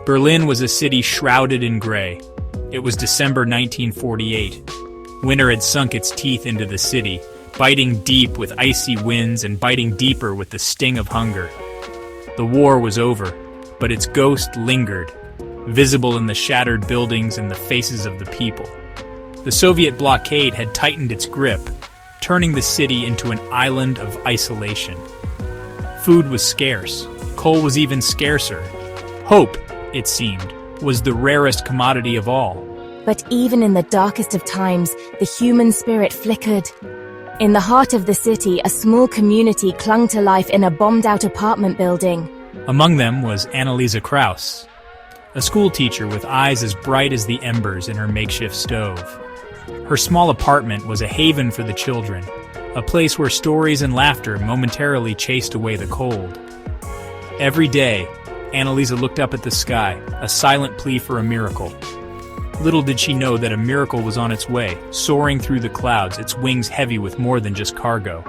Berlin was a city shrouded in gray. It was December 1948. Winter had sunk its teeth into the city, biting deep with icy winds and biting deeper with the sting of hunger. The war was over, but its ghost lingered, visible in the shattered buildings and the faces of the people. The Soviet blockade had tightened its grip, turning the city into an island of isolation. Food was scarce. Coal was even scarcer. Hope, it seemed, was the rarest commodity of all. But even in the darkest of times, the human spirit flickered. In the heart of the city, a small community clung to life in a bombed-out apartment building. Among them was Annalisa Kraus, a schoolteacher with eyes as bright as the embers in her makeshift stove. Her small apartment was a haven for the children, a place where stories and laughter momentarily chased away the cold. Every day, Annalisa looked up at the sky, a silent plea for a miracle. Little did she know that a miracle was on its way, soaring through the clouds, its wings heavy with more than just cargo.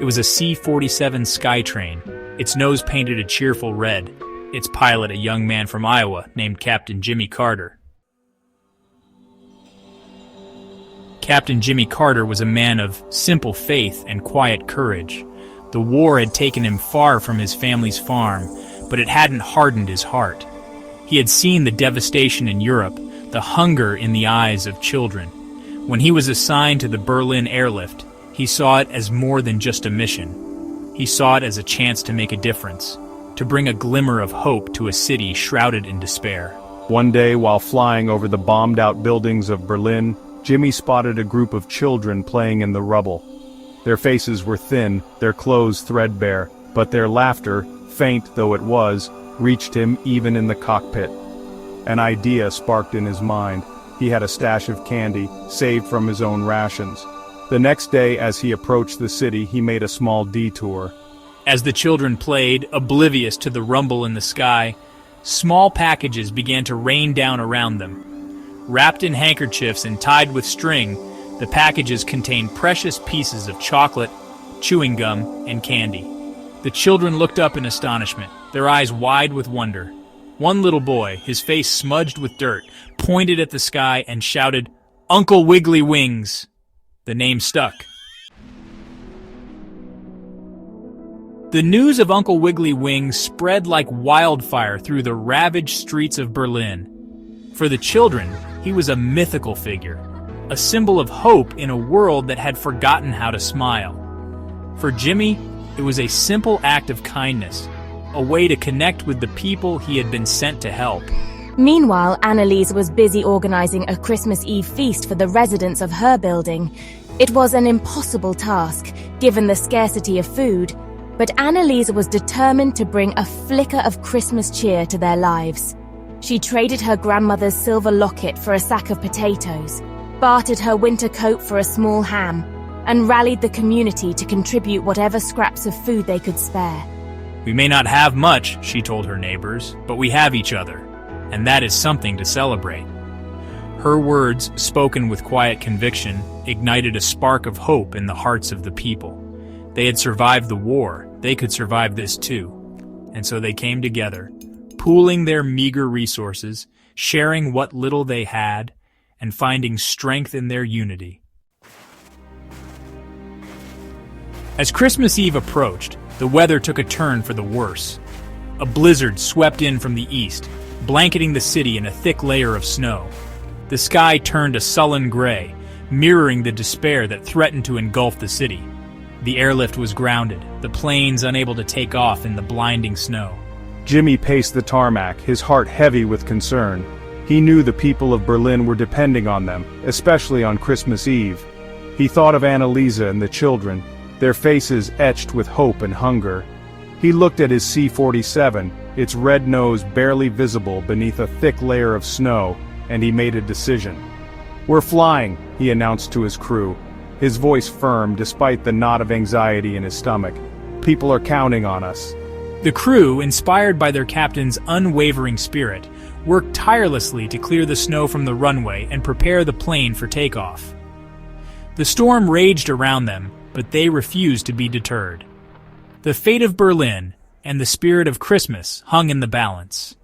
It was a C-47 Skytrain, its nose painted a cheerful red, its pilot a young man from Iowa named Captain Jimmy Carter. Captain Jimmy Carter was a man of simple faith and quiet courage. The war had taken him far from his family's farm, but it hadn't hardened his heart. He had seen the devastation in Europe, the hunger in the eyes of children. When he was assigned to the Berlin Airlift, he saw it as more than just a mission. He saw it as a chance to make a difference, to bring a glimmer of hope to a city shrouded in despair. One day, while flying over the bombed-out buildings of Berlin, Jimmy spotted a group of children playing in the rubble. Their faces were thin, their clothes threadbare, but their laughter, faint though it was, reached him even in the cockpit. An idea sparked in his mind. He had a stash of candy, saved from his own rations. The next day, as he approached the city, he made a small detour. As the children played, oblivious to the rumble in the sky, small packages began to rain down around them. Wrapped in handkerchiefs and tied with string, the packages contained precious pieces of chocolate, chewing gum, and candy. The children looked up in astonishment, their eyes wide with wonder. One little boy, his face smudged with dirt, pointed at the sky and shouted, "Uncle Wiggly Wings!" The name stuck. The news of Uncle Wiggly Wings spread like wildfire through the ravaged streets of Berlin. For the children, he was a mythical figure, a symbol of hope in a world that had forgotten how to smile. For Jimmy, it was a simple act of kindness, a way to connect with the people he had been sent to help. Meanwhile, Annalise was busy organizing a Christmas Eve feast for the residents of her building. It was an impossible task, given the scarcity of food, but Annalise was determined to bring a flicker of Christmas cheer to their lives. She traded her grandmother's silver locket for a sack of potatoes, bartered her winter coat for a small ham, and rallied the community to contribute whatever scraps of food they could spare. "We may not have much," she told her neighbors, "but we have each other, and that is something to celebrate." Her words, spoken with quiet conviction, ignited a spark of hope in the hearts of the people. They had survived the war, they could survive this too. And so they came together, pooling their meager resources, sharing what little they had, and finding strength in their unity. As Christmas Eve approached, the weather took a turn for the worse. A blizzard swept in from the east, blanketing the city in a thick layer of snow. The sky turned a sullen gray, mirroring the despair that threatened to engulf the city. The airlift was grounded, the planes unable to take off in the blinding snow. Jimmy paced the tarmac, his heart heavy with concern. He knew the people of Berlin were depending on them, especially on Christmas Eve. He thought of Annalisa and the children, their faces etched with hope and hunger. He looked at his C-47, its red nose barely visible beneath a thick layer of snow, and he made a decision. "We're flying," he announced to his crew, his voice firm despite the knot of anxiety in his stomach. "People are counting on us." The crew, inspired by their captain's unwavering spirit, worked tirelessly to clear the snow from the runway and prepare the plane for takeoff. The storm raged around them, but they refused to be deterred. The fate of Berlin and the spirit of Christmas hung in the balance.